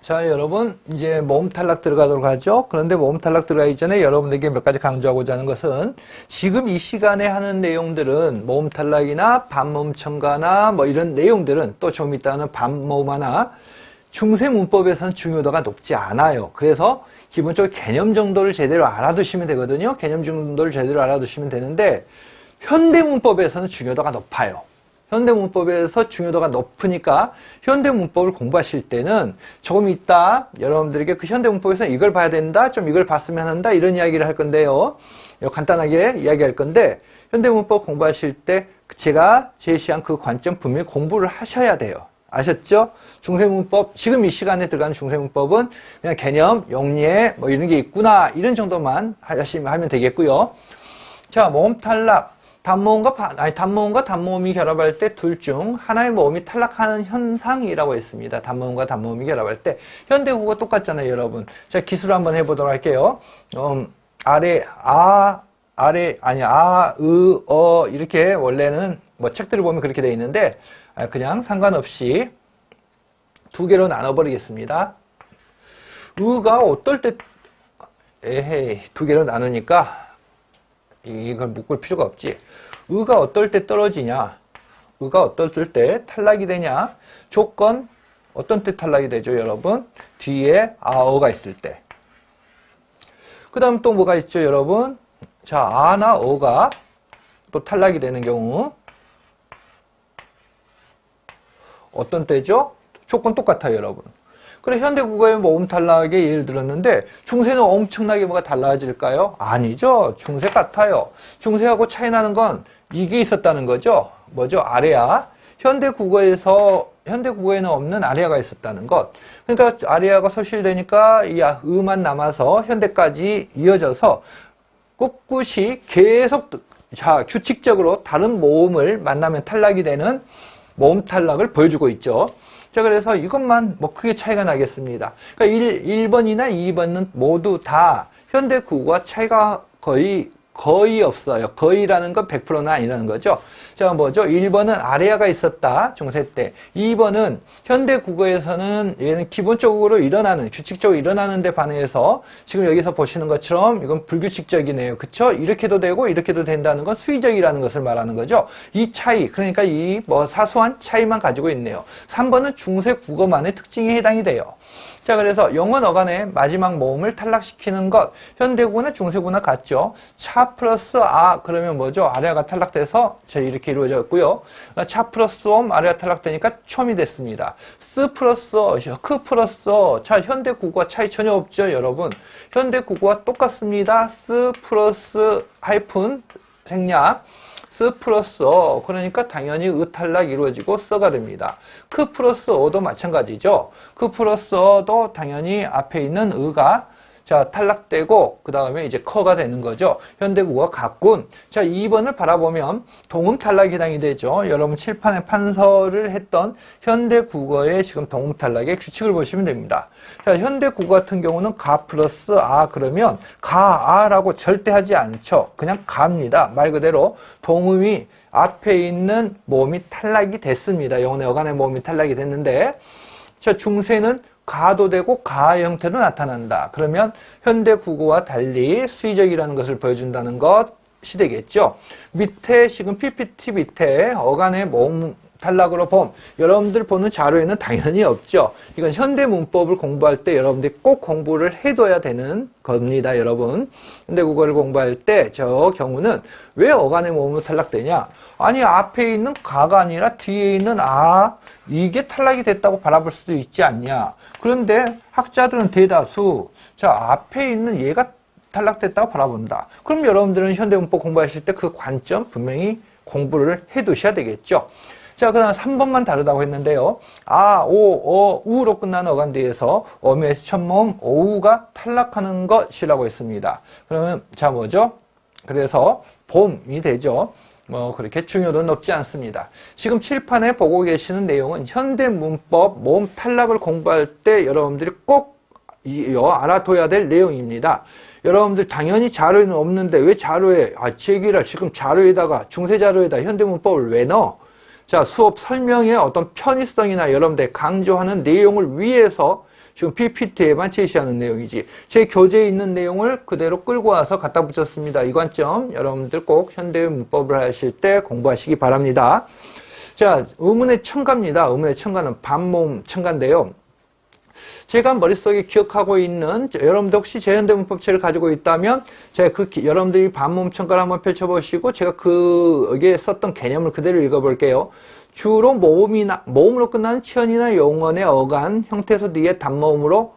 자, 여러분, 이제 모음 탈락 들어가도록 하죠. 그런데 모음 탈락 들어가기 전에 여러분들에게 몇 가지 강조하고자 하는 것은 지금 이 시간에 하는 내용들은 모음 탈락이나 반모음 첨가나 뭐 이런 내용들은 또 좀 이따는 반모음하나 중세 문법에서는 중요도가 높지 않아요. 그래서 기본적으로 개념 정도를 제대로 알아두시면 되거든요. 개념 정도를 제대로 알아두시면 되는데 현대 문법에서는 중요도가 높아요. 현대문법에서 중요도가 높으니까 현대문법을 공부하실 때는 조금 이따 여러분들에게 그 현대문법에서 이걸 봐야 된다, 좀 이걸 봤으면 한다, 이런 이야기를 할 건데요. 간단하게 이야기할 건데, 현대문법 공부하실 때 제가 제시한 그 관점 분명히 공부를 하셔야 돼요. 아셨죠? 중세문법, 지금 이 시간에 들어가는 중세문법은 그냥 개념, 용례, 뭐 이런 게 있구나, 이런 정도만 하면 되겠고요. 자, 모음 탈락. 단모음과 단모음이 결합할 때 둘 중 하나의 모음이 탈락하는 현상이라고 했습니다. 단모음과 단모음이 결합할 때. 현대국어 똑같잖아요, 여러분. 자, 기술 한번 해보도록 할게요. 이렇게 원래는 뭐 책들을 보면 그렇게 되어 있는데, 그냥 상관없이 두 개로 나눠버리겠습니다. 가 어떨 때, 두 개로 나누니까, 이걸 묶을 필요가 없지. 가 어떨 때 떨어지냐? 가 어떨 때 탈락이 되냐? 조건, 어떤 때 탈락이 되죠, 여러분? 뒤에 어가 있을 때. 그 다음 또 뭐가 있죠, 여러분? 자, 아나 어가 또 탈락이 되는 경우. 어떤 때죠? 조건 똑같아요, 여러분. 그래, 현대국어의 모음 탈락의 예를 들었는데 중세는 엄청나게 뭐가 달라질까요? 아니죠. 중세 같아요. 중세하고 차이 나는 건 이게 있었다는 거죠. 뭐죠? 아레아. 현대국어에는 없는 아레아가 있었다는 것. 그러니까 아레아가 소실되니까 이 으만 남아서 현대까지 이어져서 꿋꿋이 계속 규칙적으로 다른 모음을 만나면 탈락이 되는 모음 탈락을 보여주고 있죠. 자, 그래서 이것만 뭐 크게 차이가 나겠습니다. 그러니까 1번이나 2번은 모두 다 현대 국어와 차이가 거의 없어요. 거의라는 건 100%는 아니라는 거죠. 자, 뭐죠? 1번은 아레아가 있었다. 중세 때. 2번은 현대 국어에서는 얘는 기본적으로 규칙적으로 일어나는 데 반해서 지금 여기서 보시는 것처럼 이건 불규칙적이네요. 그쵸? 이렇게도 되고 이렇게도 된다는 건 수의적이라는 것을 말하는 거죠. 이 차이, 그러니까 이 사소한 차이만 가지고 있네요. 3번은 중세 국어만의 특징에 해당이 돼요. 자, 그래서 영어 어간의 마지막 모음을 탈락시키는 것. 현대국어나 중세국어나 같죠. 차 플러스 그러면 뭐죠? 아래아가 탈락돼서 이렇게 이루어졌고요. 차 플러스 아래아 탈락되니까 촘이 됐습니다. 스 플러스 크 플러스 자, 현대국어와 차이 전혀 없죠, 여러분. 현대국어와 똑같습니다. 스 플러스 하이픈 생략. 스 플러스 그러니까 당연히 탈락 이루어지고 써가 됩니다. 크 플러스 어도 마찬가지죠. 크 플러스 어도 당연히 앞에 있는 가 탈락되고 그 다음에 이제 커가 되는 거죠. 현대국어 가꾼. 자, 2번을 바라보면 동음 탈락이 해당이 되죠. 여러분 칠판에 판서를 했던 현대국어의 지금 동음 탈락의 규칙을 보시면 됩니다. 자, 현대국어 같은 경우는 가 플러스 그러면 라고 절대 하지 않죠. 그냥 가입니다. 말 그대로 동음이 앞에 있는 모음이 탈락이 됐습니다. 영어의 어간의 모음이 탈락이 됐는데, 자, 중세는 가도 되고 가의 형태로 나타난다. 그러면 현대 국어와 달리 수의적이라는 것을 보여준다는 것이 되겠죠. 밑에 지금 PPT 밑에 어간의 모음 탈락으로 여러분들 보는 자료에는 당연히 없죠. 이건 현대 문법을 공부할 때 여러분들이 꼭 공부를 해둬야 되는 겁니다, 여러분. 현대 국어를 공부할 때 저 경우는 왜 어간의 모음으로 탈락되냐? 아니, 앞에 있는 가가 아니라 뒤에 있는 이게 탈락이 됐다고 바라볼 수도 있지 않냐? 그런데 학자들은 대다수 앞에 있는 얘가 탈락됐다고 바라본다. 그럼 여러분들은 현대문법 공부하실 때 그 관점 분명히 공부를 해두셔야 되겠죠. 자, 그 다음 3번만 다르다고 했는데요. 우로 끝나는 어간뒤에서 어미에서 첫 모음 오우가 탈락하는 것이라고 했습니다. 그러면 뭐죠? 그래서 봄이 되죠. 그렇게 중요도는 높지 않습니다. 지금 칠판에 보고 계시는 내용은 현대문법 모음 탈락을 공부할 때 여러분들이 꼭 알아둬야 될 내용입니다. 여러분들 당연히 자료에는 없는데 왜 자료에 제기를 지금 자료에다가 중세 자료에다 현대문법을 왜 넣어? 자, 수업 설명에 어떤 편의성이나 여러분들 강조하는 내용을 위해서 지금 PPT에만 제시하는 내용이지 제 교재에 있는 내용을 그대로 끌고 와서 갖다 붙였습니다. 이 관점 여러분들 꼭 현대의 문법을 하실 때 공부하시기 바랍니다. 자, 의문의 첨가입니다. 의문의 첨가는 반모음 첨가인데요. 제가 머릿속에 기억하고 있는 여러분들 혹시 제현대 문법책을 가지고 있다면 제가 여러분들이 반모음 첨가를 한번 펼쳐보시고 제가 여기에 썼던 개념을 그대로 읽어볼게요. 주로 모음으로 끝나는 치연이나 용언의 어간 형태소 뒤에 단모음으로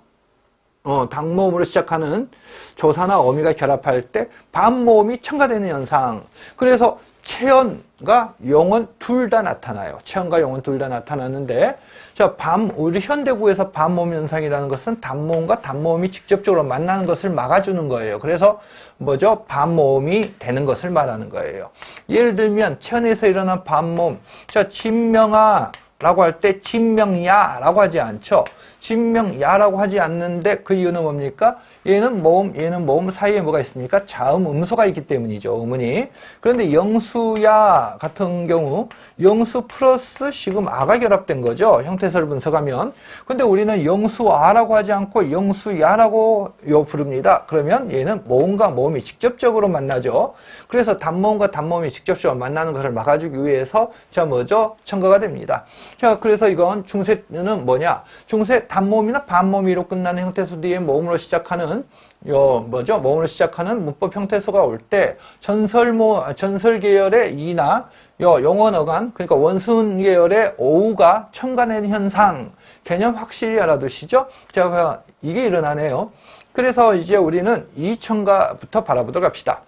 시작하는 조사나 어미가 결합할 때 반모음이 첨가되는 현상. 그래서 체연과 용언 둘 다 나타나요. 체연과 용언 둘 다 나타나는데, 자, 우리 현대구에서 반모음 현상이라는 것은 단모음과 단모음이 직접적으로 만나는 것을 막아주는 거예요. 그래서 뭐죠? 반모음이 되는 것을 말하는 거예요. 예를 들면 체연에서 일어난 반모음, 자, 진명아라고 할 때 진명야라고 하지 않죠. 진명야라고 하지 않는데 그 이유는 뭡니까? 얘는 모음 사이에 뭐가 있습니까? 자음 음소가 있기 때문이죠. 음운이. 그런데 영수야 같은 경우 영수 플러스 시금 아가 결합된 거죠. 형태설 분석하면. 근데 우리는 영수아라고 하지 않고 영수야라고 부릅니다. 그러면 얘는 모음과 모음이 직접적으로 만나죠. 그래서 단모음과 단모음이 직접적으로 만나는 것을 막아주기 위해서 자 뭐죠? 첨가가 됩니다. 자, 그래서 이건 중세는 뭐냐? 중세 단모음이나 반모음이로 끝나는 형태수 뒤에 모음으로 시작하는 모음으로 시작하는 문법 형태소가 올 때 전설 계열의 이나 용언 어간 그러니까 원순 계열의 오우가 첨가되는 현상 개념 확실히 알아두시죠? 자, 이게 일어나네요. 그래서 이제 우리는 이 첨가부터 바라보도록 합시다.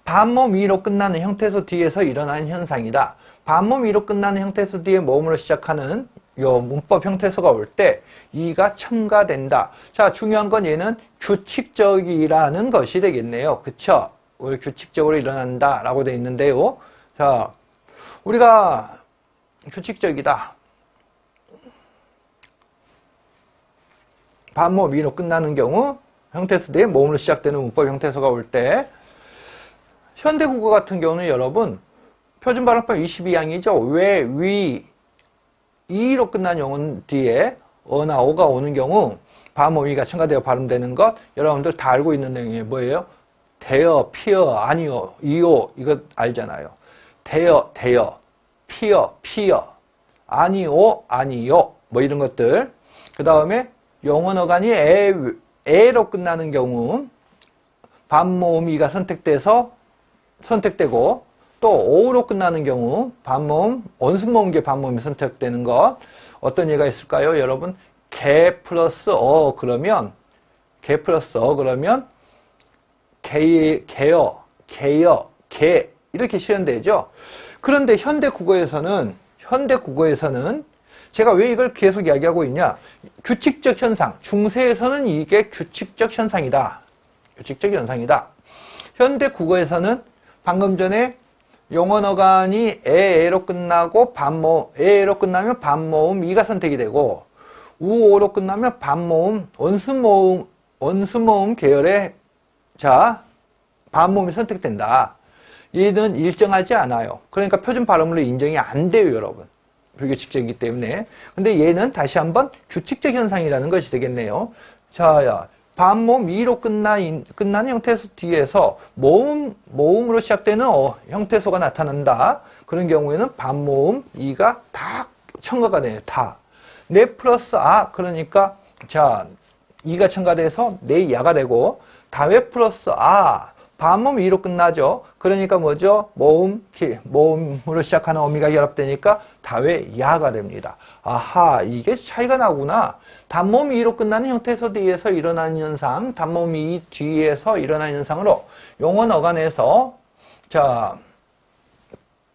반모음 이로 끝나는 형태소 뒤에서 일어나는 현상이다. 반모음 이로 끝나는 형태소 뒤에 모음으로 시작하는 문법 형태소가 올 때 이가 첨가된다. 자, 중요한 건 얘는 규칙적이라는 것이 되겠네요. 그쵸? 우리 규칙적으로 일어난다 라고 되어 있는데요. 자, 우리가 규칙적이다. 반모음 이로 끝나는 경우 형태소 뒤에 모음으로 시작되는 문법 형태소가 올 때 현대국어 같은 경우는 여러분 표준발음법 22항이죠. 왜, 위, 이로 끝난 용은 뒤에 어나 오가 오는 경우 반모음이가 첨가되어 발음되는 것 여러분들 다 알고 있는 내용이 뭐예요? 대여, 피여, 아니요, 이요 이거 알잖아요. 대여, 피여, 아니요, 아니요 뭐 이런 것들. 그 다음에 용언 어간이 에로 끝나는 경우 반모음이가 선택되고 또 오로 끝나는 경우 반모음, 원순모음계 반모음이 선택되는 것 어떤 예가 있을까요? 여러분 개 플러스 어 그러면 개여, 개 이렇게 시연되죠. 그런데 현대국어에서는 제가 왜 이걸 계속 이야기하고 있냐? 규칙적 현상, 중세에서는 이게 규칙적 현상이다. 현대국어에서는 방금 전에 용언 어간이 에로 끝나고 에로 끝나면 반모음 이가 선택이 되고 우오로 끝나면 반모음 원수모음 계열의 자 반모음이 선택된다. 얘는 일정하지 않아요. 그러니까 표준 발음으로 인정이 안 돼요, 여러분. 불규칙적이기 때문에. 근데 얘는 다시 한번 규칙적 현상이라는 것이 되겠네요. 자, 반모음 이로 끝나는 형태소 뒤에서 모음으로 시작되는 형태소가 나타난다. 그런 경우에는 반모음 이가 다 첨가가 돼요. 다. 네 플러스 아 그러니까 자 이가 첨가돼서 네 야가 되고 다외 플러스 아 반모음 이로 끝나죠. 그러니까 뭐죠? 모음으로 시작하는 어미가 결합되니까 다외 야가 됩니다. 아하, 이게 차이가 나구나. 단모음 이로 끝나는 형태소 뒤에서 일어나는 현상, 단모음 이 뒤에서 일어나는 현상으로 용언 어간에서 자,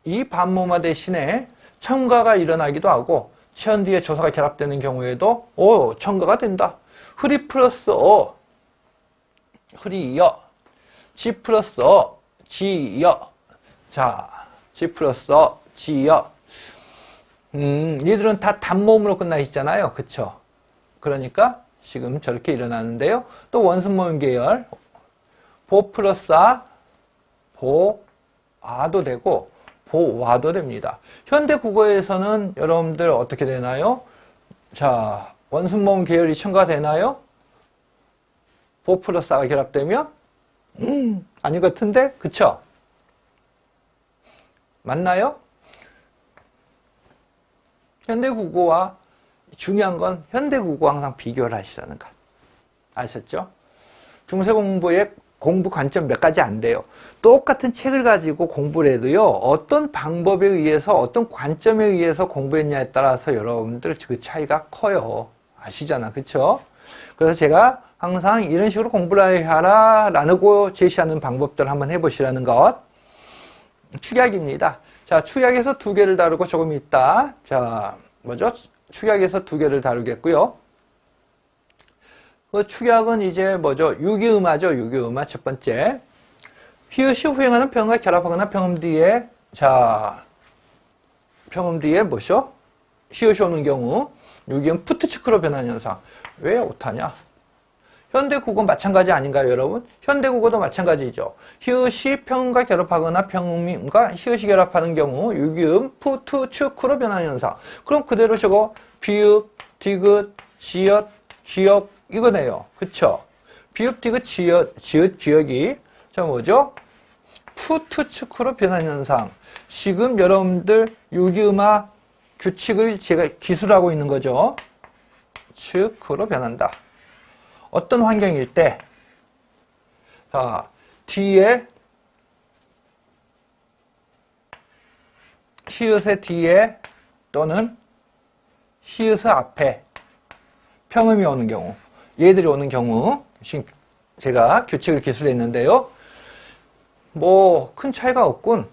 이 반모음화 대신에 첨가가 일어나기도 하고 치연 뒤에 조사가 결합되는 경우에도 첨가가 된다. 흐리 플러스 흐리여 지 플러스 지여. 자, 지 플러스 지여. 얘들은 다 단모음으로 끝나 있잖아요. 그쵸? 그러니까 지금 저렇게 일어나는데요. 또 원순모음 계열 보 플러스 보아도 되고 보와도 됩니다. 현대 국어에서는 여러분들 어떻게 되나요? 자, 원순모음 계열이 첨가되나요? 4 플러스 4가 결합되면? 아닌 것 같은데? 그쵸? 맞나요? 현대국어와 중요한 건 현대국어 항상 비교를 하시라는 것. 아셨죠? 중세 공부의 공부 관점 몇 가지 안 돼요. 똑같은 책을 가지고 공부를 해도요, 어떤 방법에 의해서, 어떤 관점에 의해서 공부했냐에 따라서 여러분들 그 차이가 커요. 아시잖아. 그쵸? 그래서 제가 항상 이런 식으로 공부를 하라 라고 제시하는 방법들을 한번 해보시라는 것. 축약입니다. 자, 축약에서 두 개를 다루고 조금 있다. 자, 뭐죠? 축약에서 두 개를 다루겠고요. 그 축약은 이제 뭐죠? 유기음화죠. 유기음화 첫 번째. 히읗이 후행하는 평음과 결합하거나 평음 뒤에, 자, 평음 뒤에 뭐죠? 히읗이 오는 경우, 유기음 푸트츠크로 변하는 현상. 왜 오타냐? 현대국어 마찬가지 아닌가요, 여러분? 현대국어도 마찬가지죠. 히읗이 평음과 결합하거나 평음과 히읗이 결합하는 경우, 유기음 푸트츠크로 변하는 현상. 그럼 그대로 저거 비읍, 디귿, 지읒, 기역 이거네요. 그쵸? 비읍, 디귿, 지읒, 기역이 자 뭐죠? 푸트츠크로 변하는 현상. 지금 여러분들 유기음화 규칙을 제가 기술하고 있는 거죠. 츠크로 변한다. 어떤 환경일 때? 자, 뒤에 히읗의 뒤에 또는 히읗의 앞에 평음이 오는 경우, 얘들이 오는 경우, 제가 규칙을 기술했는데요. 뭐, 큰 차이가 없군.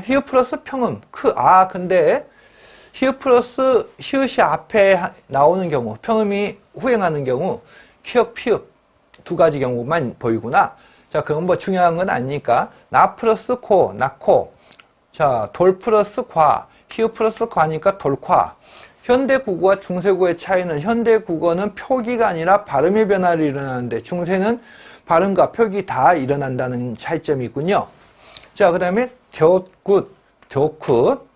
히읗 플러스 평음, 근데, 히읗 플러스 히읗이 앞에 나오는 경우, 평음이 후행하는 경우, 키읔, 피읍, 두 가지 경우만 보이구나. 자, 그건 뭐 중요한 건 아니니까, 나 플러스 코, 나코. 자, 돌 플러스 과, 히읗 플러스 과니까 돌과. 현대국어와 중세국어의 차이는 현대국어는 표기가 아니라 발음의 변화를 일어나는데 중세는 발음과 표기 다 일어난다는 차이점이 있군요. 자, 그 다음에 돛굿,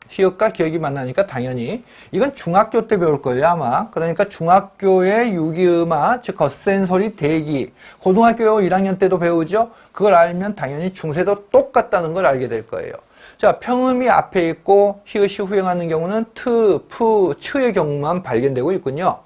히읗과 기역이 만나니까 당연히 이건 중학교 때 배울 거예요 아마. 그러니까 중학교의 유기음화, 즉 겉센 소리 대기, 고등학교 1학년 때도 배우죠. 그걸 알면 당연히 중세도 똑같다는 걸 알게 될 거예요. 자, 평음이 앞에 있고 히읗이 후행하는 경우는 트, 푸, 츠의 경우만 발견되고 있군요.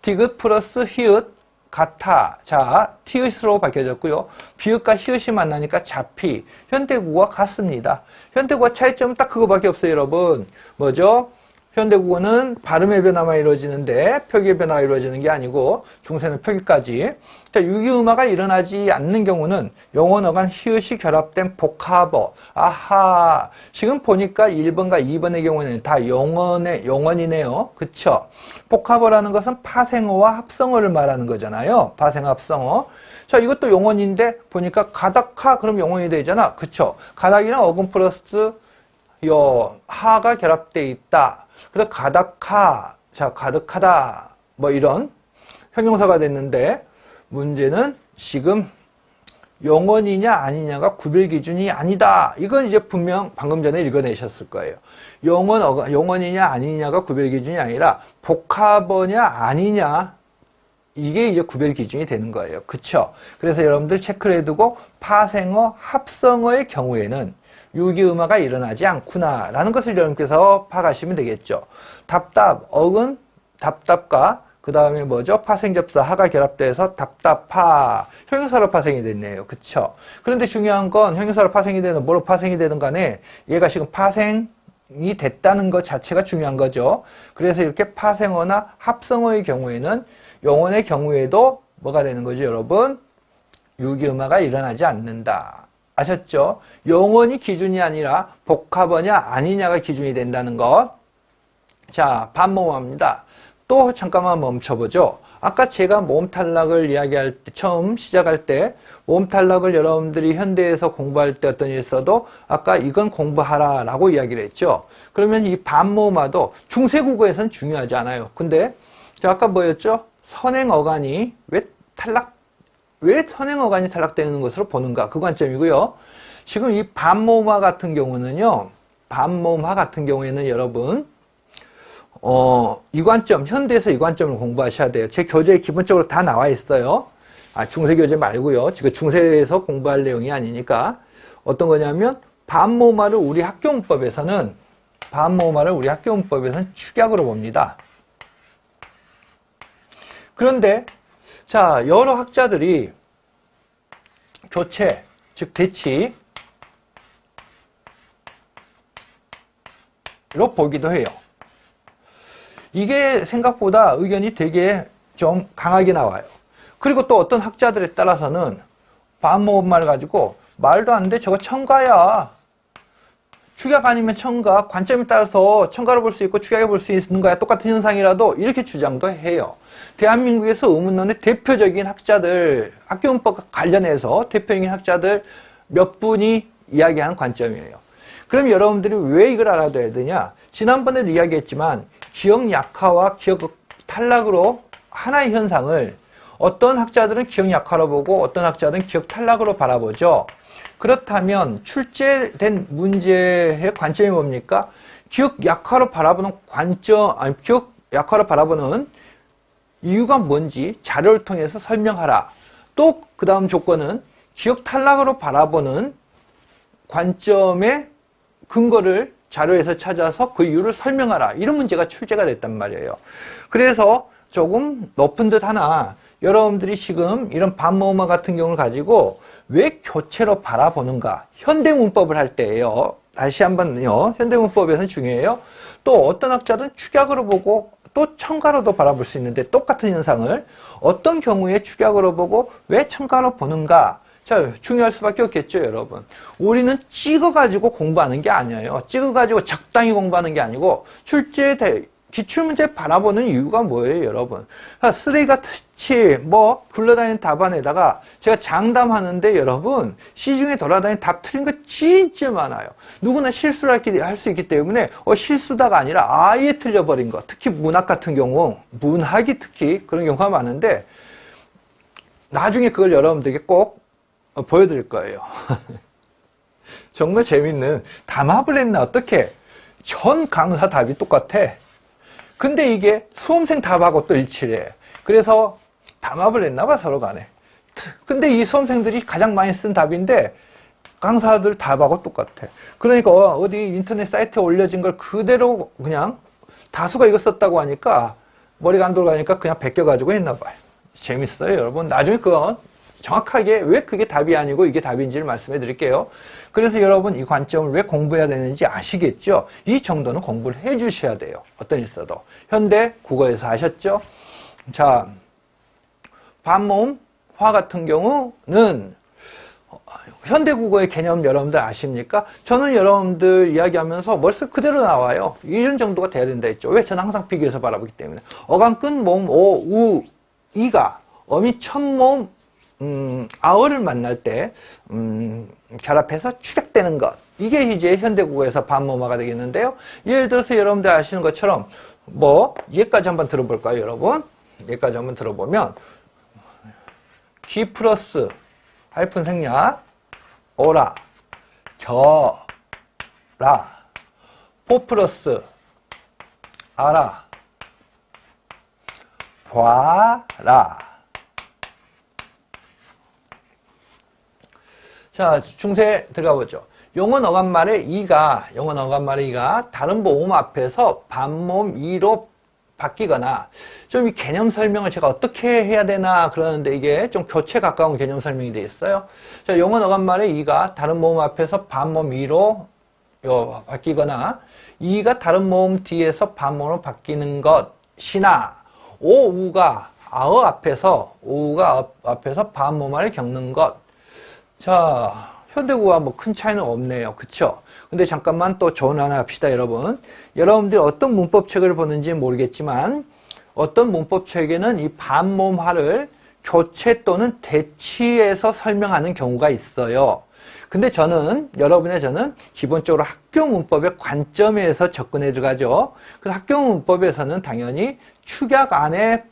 디귿 플러스 히읗, 같아. 자, 티읕으로 바뀌어졌고요. 비읍과 히읗이 만나니까 자피. 현대국어와 같습니다. 현대국어 차이점은 딱 그거밖에 없어요, 여러분. 뭐죠? 현대국어는 발음의 변화만 이루어지는데 표기의 변화가 이루어지는 게 아니고 중세는 표기까지. 자, 유기음화가 일어나지 않는 경우는 영어 어간 히읗이 결합된 복합어. 아하. 지금 보니까 1번과 2번의 경우는 다 영원이네요. 그쵸? 복합어라는 것은 파생어와 합성어를 말하는 거잖아요. 파생어, 합성어. 자, 이것도 영원인데 보니까 가닥하 그럼 영원이 되잖아. 그쵸? 가닥이랑 어근 플러스 하가 결합되어 있다. 그래서 가닥하, 자, 가득하다, 뭐 이런 형용사가 됐는데 문제는 지금 영원이냐 아니냐가 구별 기준이 아니다. 이건 이제 분명 방금 전에 읽어내셨을 거예요. 영원이냐 아니냐가 구별 기준이 아니라 복합어냐 아니냐 이게 이제 구별 기준이 되는 거예요. 그쵸? 그래서 여러분들 체크를 해두고 파생어, 합성어의 경우에는 유기음화가 일어나지 않구나 라는 것을 여러분께서 파악하시면 되겠죠. 답답, 어근, 답답과 그 다음에 뭐죠? 파생접사, 하가 결합돼서 답답하, 형용사로 파생이 됐네요. 그쵸? 그런데 중요한 건 형용사로 파생이 되는, 뭐로 파생이 되든 간에 얘가 지금 파생이 됐다는 것 자체가 중요한 거죠. 그래서 이렇게 파생어나 합성어의 경우에는 영혼의 경우에도 뭐가 되는 거죠, 여러분? 유기음화가 일어나지 않는다. 아셨죠? 영원이 기준이 아니라 복합어냐 아니냐가 기준이 된다는 것. 자, 반모음합니다. 또 잠깐만 멈춰보죠. 아까 제가 모음 탈락을 이야기할 때, 처음 시작할 때 모음 탈락을 여러분들이 현대에서 공부할 때 어떤 일 있어도 아까 이건 공부하라 라고 이야기를 했죠. 그러면 이 반모음화도 중세국어에서는 중요하지 않아요. 근데 자, 아까 뭐였죠? 선행어간이 왜 선행어간이 탈락되는 것으로 보는가? 그 관점이고요. 지금 이 반모음화 같은 경우는요. 반모음화 같은 경우에는 여러분 이관점, 현대에서 이관점을 공부하셔야 돼요. 제 교재에 기본적으로 다 나와 있어요. 중세 교재 말고요. 지금 중세에서 공부할 내용이 아니니까. 어떤 거냐면, 반모음화를 우리 학교 문법에서는 축약으로 봅니다. 그런데, 자, 여러 학자들이 교체, 즉 대치로 보기도 해요. 이게 생각보다 의견이 되게 좀 강하게 나와요. 그리고 또 어떤 학자들에 따라서는 반모음화를 가지고 말도 안 돼, 저거 첨가야. 축약 아니면 첨가, 관점에 따라서 첨가로 볼 수 있고 축약해 볼 수 있는 거야. 똑같은 현상이라도 이렇게 주장도 해요. 대한민국에서 의문론의 대표적인 학자들, 학교문법과 관련해서 대표적인 학자들 몇 분이 이야기하는 관점이에요. 그럼 여러분들이 왜 이걸 알아둬야 되냐? 지난번에도 이야기했지만 기억 약화와 기억 탈락으로 하나의 현상을 어떤 학자들은 기억 약화로 보고 어떤 학자들은 기억 탈락으로 바라보죠. 그렇다면 출제된 문제의 관점이 뭡니까? 기억 약화로 바라보는 기억 약화로 바라보는 이유가 뭔지 자료를 통해서 설명하라. 또 그 다음 조건은 기억 탈락으로 바라보는 관점의 근거를 자료에서 찾아서 그 이유를 설명하라. 이런 문제가 출제가 됐단 말이에요. 그래서 조금 높은 듯 하나 여러분들이 지금 이런 반모음화 같은 경우를 가지고 왜 교체로 바라보는가? 현대문법을 할 때예요. 다시 한번요. 현대문법에서는 중요해요. 또 어떤 학자들은 축약으로 보고 또 첨가로도 바라볼 수 있는데 똑같은 현상을 어떤 경우에 축약으로 보고 왜 첨가로 보는가? 자, 중요할 수밖에 없겠죠, 여러분. 우리는 찍어가지고 공부하는 게 아니에요. 찍어가지고 적당히 공부하는 게 아니고 기출문제 바라보는 이유가 뭐예요, 여러분? 쓰레기같이 굴러다니는 답안에다가 제가 장담하는데 여러분, 시중에 돌아다니는 답 틀린 거 진짜 많아요. 누구나 실수를 할 수 있기 때문에 실수다가 아니라 아예 틀려버린 거. 특히 문학 같은 경우, 문학이 특히 그런 경우가 많은데 나중에 그걸 여러분들에게 꼭 보여드릴 거예요. 정말 재밌는 담합을 했나 어떻게 전 강사 답이 똑같아. 근데 이게 수험생 답하고 또 일치를 해. 그래서 담합을 했나 봐 서로 간에. 근데 이 수험생들이 가장 많이 쓴 답인데 강사들 답하고 똑같아. 그러니까 어디 인터넷 사이트에 올려진 걸 그대로 그냥 다수가 이거 썼다고 하니까 머리가 안 돌아가니까 그냥 베껴가지고 했나 봐요. 재밌어요 여러분. 나중에 그건 정확하게 왜 그게 답이 아니고 이게 답인지를 말씀해 드릴게요. 그래서 여러분 이 관점을 왜 공부해야 되는지 아시겠죠? 이 정도는 공부를 해 주셔야 돼요. 어떤 일 있어도. 현대 국어에서 아셨죠? 자, 반모음화 같은 경우는 현대 국어의 개념 여러분들 아십니까? 저는 여러분들 이야기하면서 머릿속 그대로 나와요. 이런 정도가 돼야 된다 했죠. 왜? 저는 항상 비교해서 바라보기 때문에. 어감 끝 모음 오, 우, 이가 어미 첫 모음 아어를 만날 때 결합해서 축약되는 것. 이게 이제 현대국어에서 반모음화가 되겠는데요. 예를 들어서 여러분들 아시는 것처럼 얘까지 한번 들어볼까요, 여러분? 얘까지 한번 들어보면 기 플러스 하이픈 생략 오라 겨라 포 플러스 아라 봐라. 자, 중세 들어가 보죠. 영어 어감말의 이가 다른 모음 앞에서 반모음 이로 바뀌거나 좀 이 개념 설명을 제가 어떻게 해야 되나 그러는데 이게 좀 교체 가까운 개념 설명이 되어 있어요. 자, 영어 어감말의 이가 다른 모음 앞에서 반모음 이로 바뀌거나 이가 다른 모음 뒤에서 반모음으로 바뀌는 것이나 오우가 아어 앞에서 반모음화를 겪는 것. 자, 현대국어와 큰 차이는 없네요. 그쵸? 근데 잠깐만 또 조언 하나 합시다, 여러분. 여러분들이 어떤 문법책을 보는지 모르겠지만, 어떤 문법책에는 이 반모음화를 교체 또는 대치해서 설명하는 경우가 있어요. 근데 저는 기본적으로 학교 문법의 관점에서 접근해 들어가죠. 그래서 학교 문법에서는 당연히 축약의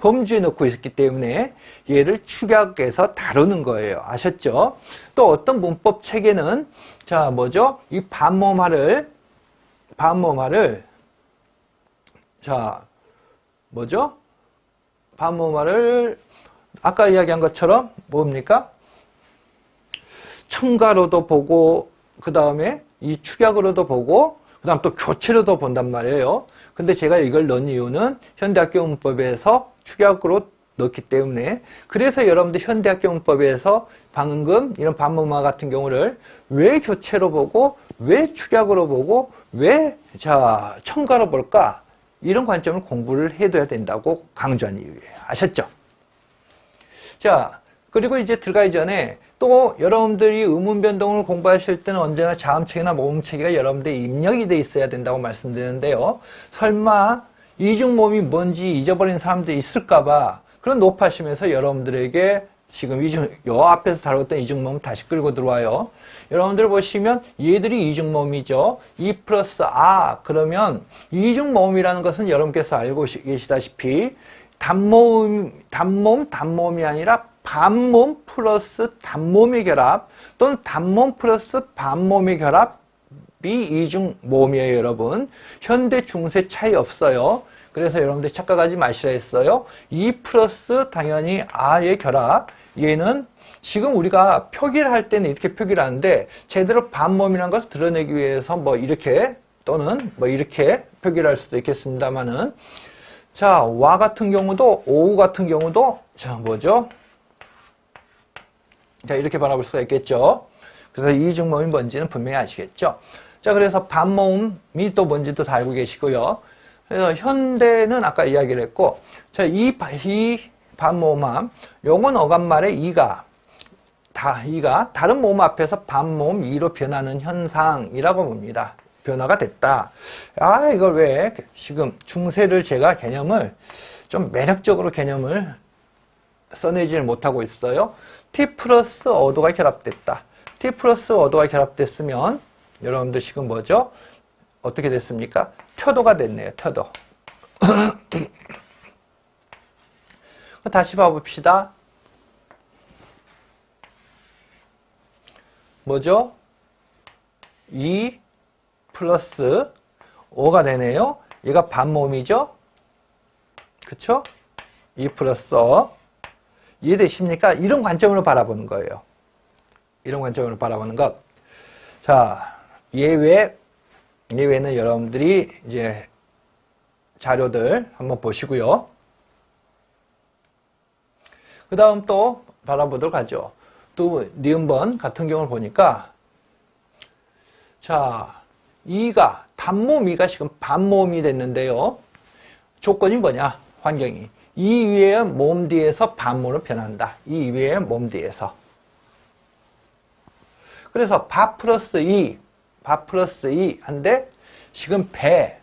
범주에 넣고 있기 때문에 얘를 축약해서 다루는 거예요. 아셨죠? 또 어떤 문법 체계는 이 반모음화를 자, 뭐죠? 반모음화를 아까 이야기한 것처럼 뭡니까? 첨가로도 보고, 그 다음에 이 축약으로도 보고, 그 다음 또 교체로도 본단 말이에요. 근데 제가 이걸 넣은 이유는 현대학교 문법에서 축약으로 넣기 때문에, 그래서 여러분들 현대학교 문법에서 방금 이런 반모음화 같은 경우를 왜 교체로 보고, 왜 축약으로 보고, 왜 첨가로 볼까? 이런 관점을 공부를 해둬야 된다고 강조한 이유예요. 아셨죠? 자, 그리고 이제 들어가기 전에 또 여러분들이 의문 변동을 공부하실 때는 언제나 자음체계나 모음체계가 여러분들의 입력이 돼 있어야 된다고 말씀드리는데요. 설마 이중모음이 뭔지 잊어버린 사람들이 있을까봐 그런 높아시면서 여러분들에게 지금 요 앞에서 다뤘던 이중모음 다시 끌고 들어와요. 여러분들 보시면 얘들이 이중모음이죠. 2 플러스 아 그러면 이중모음이라는 것은 여러분께서 알고 계시다시피 단모음이 아니라 반모음 플러스 단모음의 결합 또는 단모음 플러스 반모음의 결합이 이중모음이에요, 여러분. 현대 중세 차이 없어요. 그래서 여러분들 착각하지 마시라 했어요. 2 플러스 당연히 아의 결합. 얘는 지금 우리가 표기를 할 때는 이렇게 표기를 하는데 제대로 반모음이라는 것을 드러내기 위해서 뭐 이렇게 또는 뭐 이렇게 표기를 할 수도 있겠습니다만은 자, 와 같은 경우도 오우 같은 경우도 자, 뭐죠? 자, 이렇게 바라볼 수가 있겠죠. 그래서 이중모음이 뭔지는 분명히 아시겠죠. 자, 그래서 반모음이 또 뭔지도 다 알고 계시고요. 그래서 현대는 아까 이야기를 했고, 자, 이 반모음함, 요건 어감말의 이가 다른 모음 앞에서 반모음 이로 변하는 현상이라고 봅니다. 변화가 됐다. 아, 이걸 왜 지금 중세를 제가 개념을 좀 매력적으로 개념을 써내지를 못하고 있어요. T 플러스 어도가 결합됐다. T 플러스 어도가 결합됐으면 여러분들 지금 뭐죠? 어떻게 됐습니까? 터도가 됐네요. 터도. 다시 봐봅시다. 뭐죠? 2 플러스 5가 되네요. 얘가 반모음이죠? 그쵸? 2 플러스 5. 이해되십니까? 이런 관점으로 바라보는 거예요. 이런 관점으로 바라보는 것. 자, 예외는 여러분들이 이제 자료들 한번 보시고요. 그 다음 또 바라보도록 하죠. 또 니은번 같은 경우를 보니까 자, 단모음 2가 지금 반모음이 됐는데요. 조건이 뭐냐? 환경이. 이 위에 모음 뒤에서 반모음으로 변한다. 이 위에 모음 뒤에서. 그래서 바 플러스 2 한데 지금 배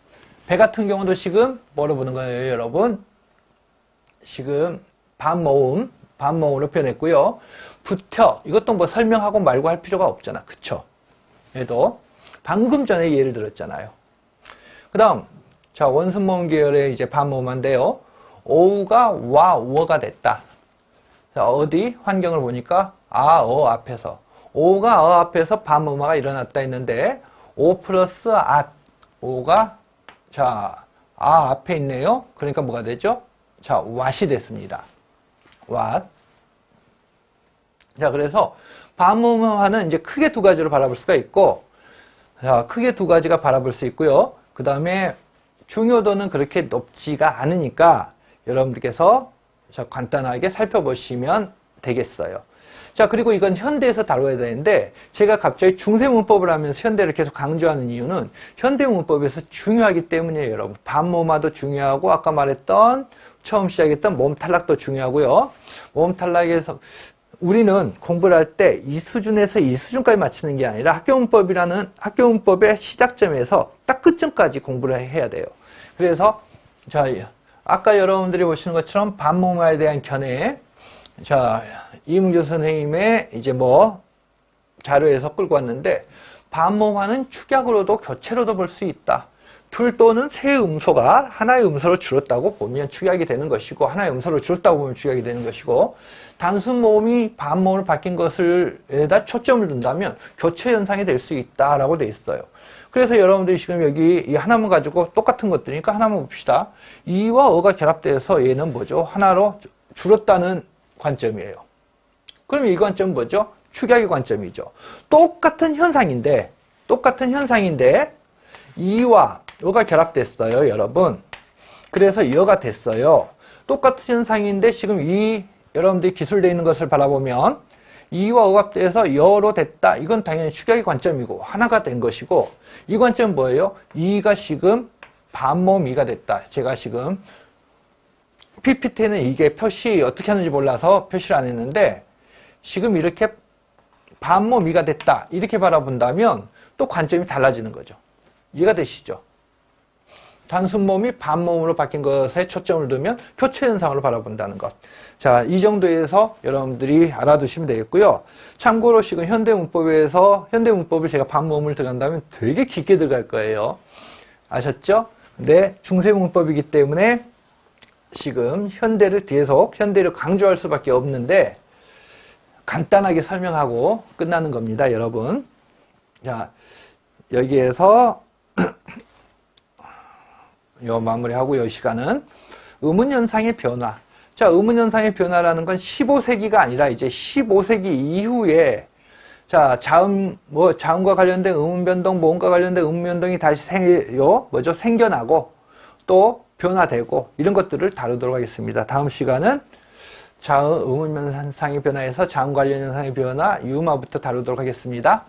같은 경우도 지금 뭐로 보는 거예요, 여러분? 지금 반모음으로 표현했고요. 이것도 뭐 설명하고 말고 할 필요가 없잖아. 그쵸? 얘도 방금 전에 예를 들었잖아요. 그 다음, 자, 원순모음 계열의 이제 반모음인데요. 오우가 우어가 됐다. 자, 어디? 환경을 보니까 앞에서. 오우가 앞에서 반모음화가 일어났다 했는데, 오 플러스 오가, 자, 앞에 있네요. 그러니까 뭐가 되죠? 자, 왓이 됐습니다. 왓. 자, 그래서 반모음화는 이제 크게 두 가지로 바라볼 수가 있고, 자, 크게 두 가지가 바라볼 수 있고요. 그 다음에 중요도는 그렇게 높지가 않으니까 여러분들께서 간단하게 살펴보시면 되겠어요. 자, 그리고 이건 현대에서 다뤄야 되는데 제가 갑자기 중세 문법을 하면서 현대를 계속 강조하는 이유는 현대 문법에서 중요하기 때문이에요, 여러분. 반모음화도 중요하고 아까 말했던 처음 시작했던 모음 탈락도 중요하고요. 모음 탈락에서 우리는 공부를 할 때 이 수준에서 이 수준까지 맞추는 게 아니라 학교 문법의 시작점에서 딱 끝점까지 공부를 해야 돼요. 그래서 자, 아까 여러분들이 보시는 것처럼 반모음화에 대한 견해, 자, 이문규 선생님의 이제 뭐 자료에서 끌고 왔는데 반모음화는 축약으로도 교체로도 볼 수 있다. 둘 또는 세 음소가 하나의 음소를 줄였다고 보면 축약이 되는 것이고 하나의 음소를 줄였다고 보면 축약이 되는 것이고 단순 모음이 반모음으로 바뀐 것을 에다 초점을 둔다면 교체 현상이 될 수 있다라고 돼 있어요. 그래서 여러분들이 지금 여기 이 하나만 가지고 똑같은 것들이니까 하나만 봅시다. 이와 어가 결합돼서 얘는 뭐죠? 하나로 줄었다는 관점이에요. 그럼 이 관점은 뭐죠? 축약의 관점이죠. 똑같은 현상인데 이와 어가 결합됐어요, 여러분. 그래서 이어가 됐어요. 똑같은 현상인데 지금 이 여러분들이 기술되어 있는 것을 바라보면 이와 어가 돼서 여로 됐다. 이건 당연히 축약의 관점이고 하나가 된 것이고, 이 관점은 뭐예요? 이가 지금 반모음 이가 됐다. 제가 지금 PPT는 이게 표시 어떻게 하는지 몰라서 표시를 안 했는데, 지금 이렇게 반모음 이가 됐다. 이렇게 바라본다면 또 관점이 달라지는 거죠. 이해가 되시죠? 단순모음이 반모음으로 바뀐 것에 초점을 두면 교체 현상으로 바라본다는 것. 자, 이 정도에서 여러분들이 알아두시면 되겠고요. 참고로 지금 현대문법을 제가 반모음을 들어간다면 되게 깊게 들어갈 거예요. 아셨죠? 근데 중세문법이기 때문에 지금 현대를 강조할 수밖에 없는데 간단하게 설명하고 끝나는 겁니다, 여러분. 자, 여기에서 요 마무리하고 요 시간은 의문현상의 변화. 자, 의문현상의 변화라는 건 15세기가 아니라 이제 15세기 이후에 자, 자음과 관련된 의문변동, 모음과 관련된 의문변동이 다시 생겨나고 또 변화되고 이런 것들을 다루도록 하겠습니다. 다음 시간은 의문현상의 변화에서 자음 관련 현상의 변화, 유마부터 다루도록 하겠습니다.